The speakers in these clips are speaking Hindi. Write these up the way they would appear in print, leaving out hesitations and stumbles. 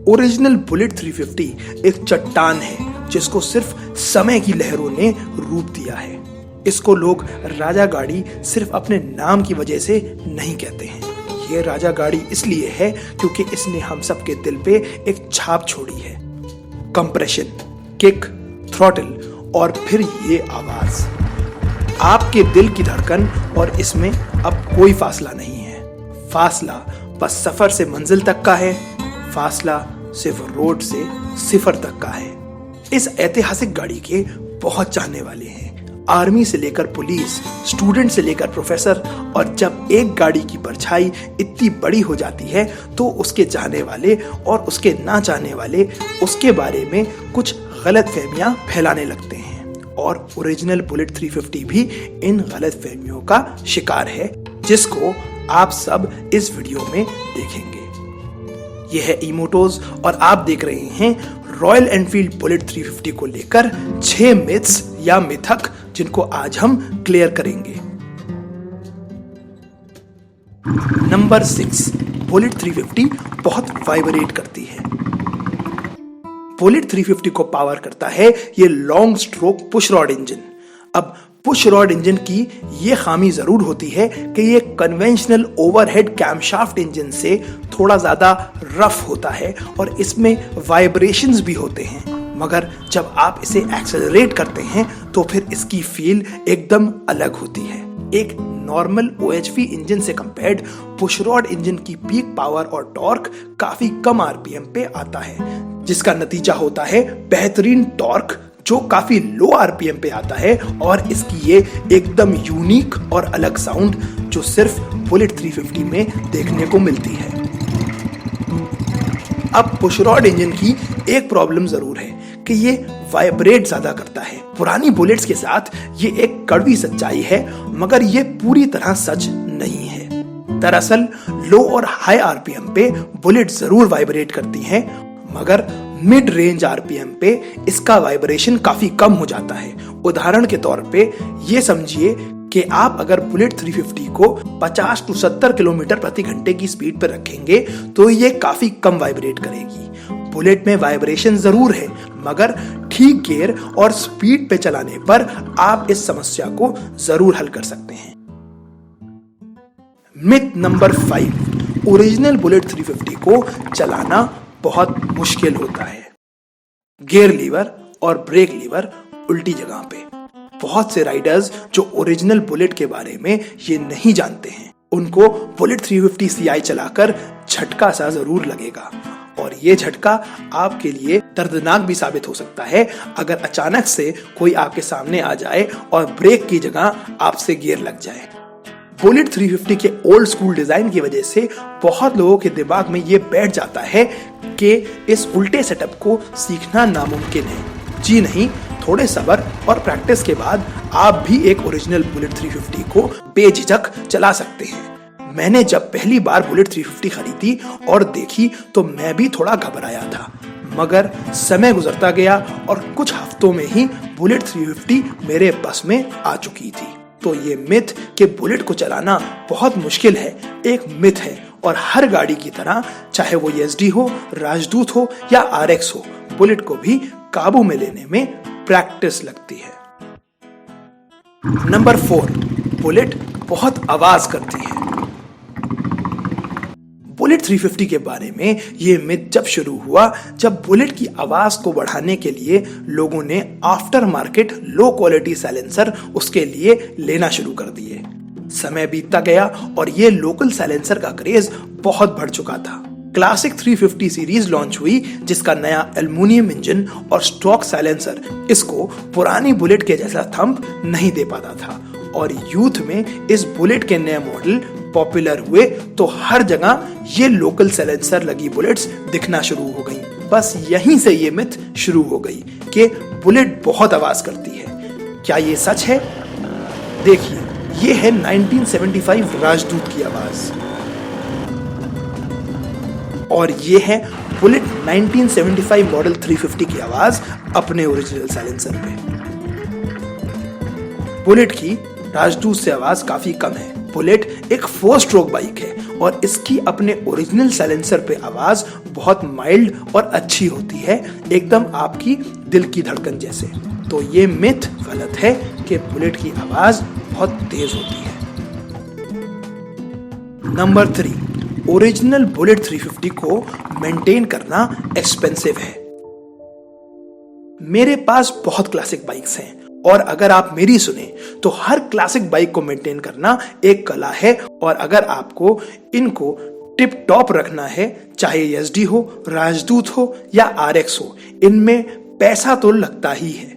ओरिजिनल बुलेट 350 एक चट्टान है जिसको सिर्फ समय की लहरों ने रूप दिया है। इसको लोग राजा गाड़ी सिर्फ अपने नाम की वजह से नहीं कहते हैं। ये राजा गाड़ी इसलिए है क्योंकि इसने हम सबके दिल पे एक छाप छोड़ी है। कंप्रेशन, किक, थ्रॉटल और फिर ये आवाज, आपके दिल की धड़कन, और इसमें अब कोई फासला नहीं है। फासला बस सफर से मंजिल तक का है, फासला सिर्फ रोड से सिफर तक का है। इस ऐतिहासिक गाड़ी के बहुत चाहने वाले हैं, आर्मी से लेकर पुलिस, स्टूडेंट से लेकर प्रोफेसर, और जब एक गाड़ी की परछाई इतनी बड़ी हो जाती है तो उसके चाहने वाले और उसके ना चाहने वाले उसके बारे में कुछ गलत फहमियां फैलाने लगते हैं। और ओरिजिनल बुलेट 350 भी इन गलत फहमियों का शिकार है, जिसको आप सब इस वीडियो में देखेंगे। यह है ई-मोटोज और आप देख रहे हैं रॉयल एनफील्ड बुलेट 350 को लेकर 6 मिथ्स या मिथक, जिनको आज हम क्लियर करेंगे। नंबर 6, बुलेट 350 बहुत वाइब्रेट करती है। बुलेट 350 को पावर करता है ये long stroke push rod engine. अब पुश रॉड इंजन की ये खामी जरूर होती है कि ये कन्वेंशनल ओवरहेड कैमशाफ्ट इंजन से थोड़ा ज्यादा रफ होता है और इसमें वाइब्रेशंस भी होते हैं, मगर जब आप इसे एक्सेलरेट करते हैं तो फिर इसकी फील एकदम अलग होती है। एक नॉर्मल OHV इंजन से कंपेयर्ड पुश रॉड इंजन की पीक पावर और टॉर्क काफी कम RPM पे आता है, जिसका नतीजा होता है बेहतरीन टॉर्क जो काफी लो RPM पे आता है, और इसकी ये एकदम यूनिक और अलग साउंड जो सिर्फ बुलेट 350 में देखने को मिलती है। अब पुश रॉड इंजन की एक प्रॉब्लम जरूर है कि ये वाइब्रेट ज्यादा करता है। पुरानी बुलेट्स के साथ ये एक कड़वी सच्चाई है, मगर ये पूरी तरह सच नहीं है। दरअसल लो और हाई RPM पे बुलेट जरूर वाइब्रेट करती हैं, मगर मिड रेंज RPM पे इसका वाइब्रेशन काफी कम हो जाता है। उदाहरण के तौर पे ये समझिए कि आप अगर बुलेट 350 को 50 to 70 किलोमीटर प्रति घंटे की स्पीड पर रखेंगे तो ये काफी कम वाइब्रेट करेगी। बुलेट में वाइब्रेशन जरूर है, मगर ठीक गियर और स्पीड पे चलाने पर आप इस समस्या को जरूर हल कर सकते हैं। मिथ नंबर 5, ओरिजिनल बुलेट 350 को चलाना बहुत मुश्किल होता है। गियर लीवर और ब्रेक लीवर उल्टी जगह पे। बहुत से राइडर्स जो ओरिजिनल बुलेट के बारे में ये नहीं जानते हैं, उनको बुलेट 350 CI चलाकर झटका सा जरूर लगेगा, और ये झटका आपके लिए दर्दनाक भी साबित हो सकता है अगर अचानक से कोई आपके सामने आ जाए और ब्रेक की जगह आपसे गियर लग जाए। बुलेट 350 के ओल्ड स्कूल डिजाइन की वजह से बहुत लोगों के दिमाग में ये बैठ जाता है कि इस उल्टे सेटअप को सीखना नामुमकिन है। जी नहीं, थोड़े सब्र और प्रैक्टिस के बाद आप भी एक ओरिजिनल बुलेट 350 को बेझिझक चला सकते हैं। मैंने जब पहली बार बुलेट 350 खरीदी और देखी तो मैं भी थोड़ा घबराया था, मगर समय गुजरता गया और कुछ हफ्तों में ही बुलेट 350 मेरे बस में आ चुकी थी। तो ये मिथ कि बुलेट को चलाना बहुत मुश्किल है एक मिथ है, और हर गाड़ी की तरह चाहे वो SD हो, राजदूत हो या RX हो, बुलेट को भी काबू में लेने में प्रैक्टिस लगती है। नंबर 4, बुलेट बहुत आवाज करती है। बुलेट 350 के बारे में ये मिथ जब शुरू हुआ, जब बुलेट की आवाज को बढ़ाने के लिए लोगों ने after market low quality silencer उसके लिए लेना शुरू कर दिए। समय बीतता गया और ये लोकल साइलेंसर का क्रेज बहुत बढ़ चुका था। क्लासिक 350 सीरीज लॉन्च हुई, जिसका नया एल्युमिनियम इंजन और स्टॉक साइलेंसर इसको पुरानी बुलेट के जैसा थंप नहीं दे पाता था, और यूथ में इस बुलेट के नए मॉडल पॉपुलर हुए तो हर जगह ये लोकल साइलेंसर लगी बुलेट्स दिखना शुरू हो गई। बस यहीं से ये मिथ शुरू हो गई कि बुलेट बहुत आवाज करती है। क्या ये सच है? देखिए, ये है 1975 राजदूत की आवाज, और ये है बुलेट 1975 मॉडल 350 की आवाज अपने ओरिजिनल साइलेंसर पे। बुलेट की राजदूत से आवाज काफी कम है। बुलेट एक 4 स्ट्रोक बाइक है और इसकी अपने ओरिजिनल साइलेंसर पे आवाज बहुत माइल्ड और अच्छी होती है, एकदम आपकी दिल की धड़कन जैसे। तो ये मिथ गलत है कि बुलेट की आवाज बहुत तेज होती है। नंबर 3, ओरिजिनल बुलेट 350 को मेंटेन करना एक्सपेंसिव है। मेरे पास बहुत क्लासिक बाइक्स हैं और अगर आप मेरी सुने तो हर क्लासिक बाइक को मेंटेन करना एक कला है, और अगर आपको इनको टिप टॉप रखना है, चाहे एसडी हो, राजदूत हो या आरएक्स हो, इनमें पैसा तो लगता ही है।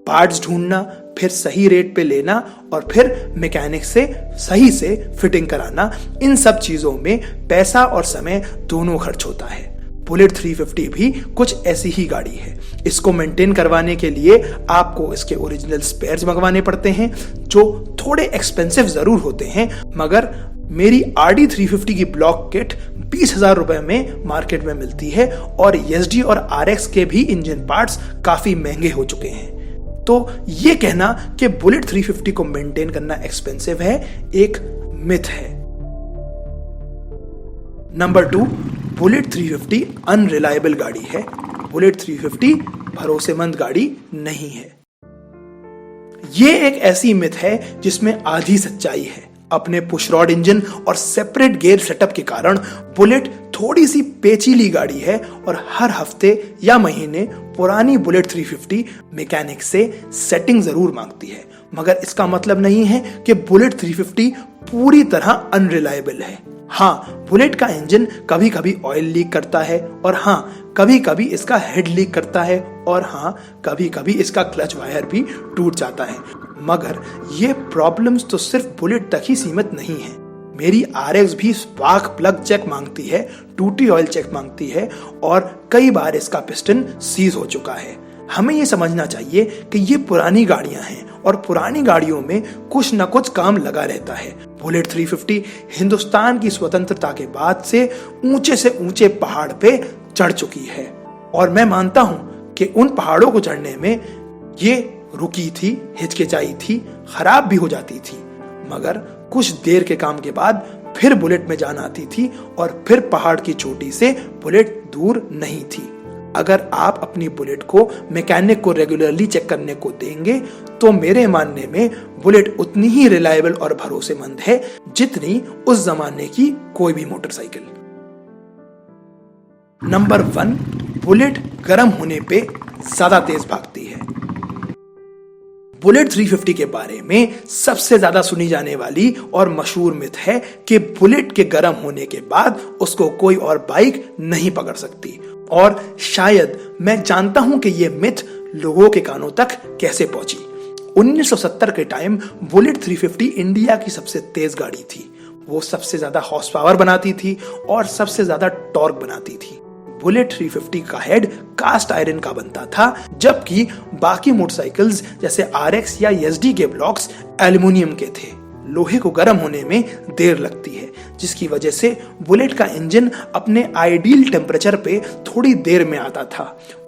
पार्ट्स ढूंढना, फिर सही रेट पे लेना और फिर मैकेनिक से सही से फिटिंग कराना, इन सब चीजों में पैसा और समय दोनों खर्च होता है। बुलेट 350 भी कुछ ऐसी ही गाड़ी है। इसको मेंटेन करवाने के लिए आपको इसके ओरिजिनल स्पेयर्स मंगवाने पड़ते हैं, जो थोड़े एक्सपेंसिव जरूर होते हैं, मगर मेरी RD 350 की ब्लॉक किट 20,000 रुपए में मार्केट में मिलती है और एसडी और RX के भी इंजन पार्ट्स काफी महंगे हो चुके हैं। तो ये कहना कि बुलेट 350 को मेंटेन करना एक्सपेंसिव है एक मिथ है। नंबर 2, बुलेट 350 अनरिलायबल गाड़ी है। बुलेट 350 भरोसेमंद गाड़ी नहीं है। ये एक ऐसी मिथ है जिसमें आधी सच्चाई है। अपने पुशरॉड इंजन और सेपरेट गियर सेटअप के कारण बुलेट थोड़ी सी पेचीली गाड़ी है और हर हफ्ते या महीने पुरानी बुलेट 350 मैकेनिक से सेटिंग जरूर मांगती है, मगर इसका मतलब नहीं है कि बुलेट 350 पूरी तरह अनरिलायबल है। हाँ, बुलेट का इंजन कभी कभी ऑयल लीक करता है, और हाँ, कभी कभी इसका हेड लीक करता है, और हाँ, कभी कभी इसका क्लच वायर भी टूट जाता है। मगर ये प्रॉब्लम्स तो सिर्फ बुलेट तक ही सीमित नहीं है। मेरी RX भी स्पार्क प्लग चेक मांगती है, टूटी ऑयल चेक मांगती है, और कई बार इसका पिस्टन सीज हो चुका है। हमें ये समझना चाहिए कि ये पुरानी गाड़ियां हैं और पुरानी गाड़ियों में कुछ न कुछ काम लगा रहता है। बुलेट 350 हिंदुस्तान की स्वतंत्रता के बाद से ऊंचे पहाड़ पे चढ़ चुकी है, और मैं मानता हूं कि उन पहाड़ों को चढ़ने में ये रुकी थी, हिचकिचाई थी, खराब भी हो जाती थी, मगर कुछ देर के काम के बाद फिर बुलेट में जान आती थी और फिर पहाड़ की चोटी से बुलेट दूर नहीं थी। अगर आप अपनी बुलेट को मैकेनिक को रेगुलरली चेक करने को देंगे तो मेरे मानने में बुलेट उतनी ही रिलायबल और भरोसेमंद है जितनी उस जमाने की कोई भी मोटरसाइकिल। नंबर 1, बुलेट गर्म होने पे ज्यादा तेज भागती है। बुलेट 350 के बारे में सबसे ज्यादा सुनी जाने वाली और मशहूर मिथ है कि बुलेट के गर्म होने के बाद उसको कोई और बाइक नहीं पकड़ सकती, और शायद मैं जानता हूं कि यह मिथ लोगों के कानों तक कैसे पहुंची। 1970 के टाइम बुलेट 350 इंडिया की सबसे तेज गाड़ी थी। वो सबसे ज्यादा हॉर्स पावर बनाती थी और सबसे ज्यादा टॉर्क बनाती थी। बुलेट 350 का हेड कास्ट आयरन का बनता था, जबकि बाकी मोटरसाइकिल्स जैसे RX या SD के ब्लॉक्स एल्युमिनियम के थे। लोहे को गर्म होने में देर लगती है, जिसकी वजह से बुलेट का इंजन अपने आइडियल टेम्परेचर पे थोड़ी देर में आता था,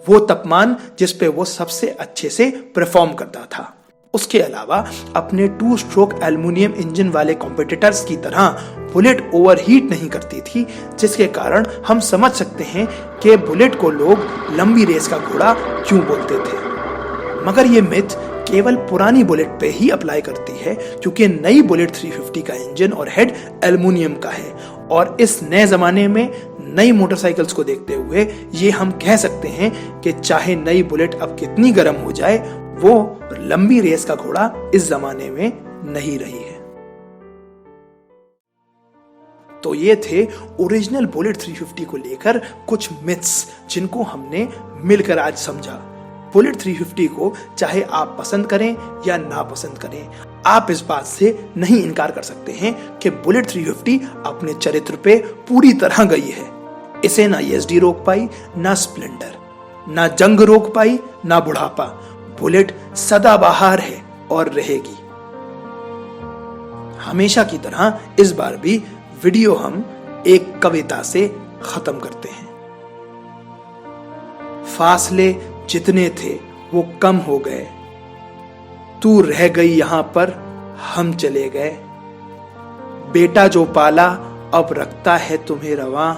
वो तापमान जिस पे वो सबसे अच्छे से परफॉर्म करता था। उसके अलावा अपने 2 स्ट्रोक एल्युमिनियम इंजन वाले कॉम्पिटिटर्स की तरह बुलेट ओवरहीट नहीं करती थी, जिसके कारण हम समझ सकते हैं कि बुलेट को लोग लंबी रेस का घोड़ा क्यों बोलते थे। मगर ये मिथ केवल पुरानी बुलेट पे ही अप्लाई करती है, क्योंकि नई बुलेट 350 का इंजन और हेड एल्युमिनियम का है, और इस नए जमाने में नई मोटरसाइकिल्स को देखते हुए ये हम कह सकते हैं कि चाहे नई बुलेट अब कितनी गर्म हो जाए, वो लंबी रेस का घोड़ा इस जमाने में नहीं रही है। तो ये थे ओरिजिनल बुलेट 350 को लेकर कुछ मिथ्स जिनको हमने मिलकर आज समझा। बुलेट 350 को चाहे आप पसंद करें या ना पसंद करें, आप इस बात से नहीं इनकार कर सकते हैं कि बुलेट 350 अपने चरित्र पे पूरी तरह गई है। इसे ना एसडी रोक पाई, ना स्प्लेंडर, ना जंग रोक पाई, ना बुढ़ापा। बुलेट सदाबहार है और रहेगी। हमेशा की तरह इस बार भी वीडियो हम एक कविता से खत्म करते हैं। फासले जितने थे वो कम हो गए, तू रह गई यहां पर हम चले गए। बेटा जो पाला अब रखता है तुम्हें रवां,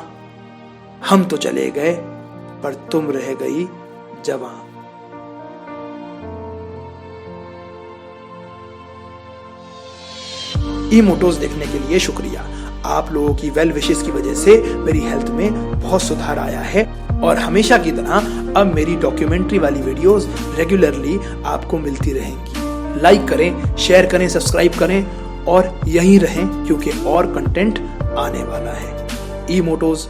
हम तो चले गए पर तुम रह गई जवां। इमोटोज देखने के लिए शुक्रिया। आप लोगों की वेल विशेस की वजह से मेरी हेल्थ में बहुत सुधार आया है और हमेशा की तरह अब मेरी डॉक्यूमेंट्री वाली वीडियोस रेगुलरली आपको मिलती रहेंगी। लाइक करें, शेयर करें, सब्सक्राइब करें और यहीं रहें क्योंकि और कंटेंट आने वाला है। इमोटोज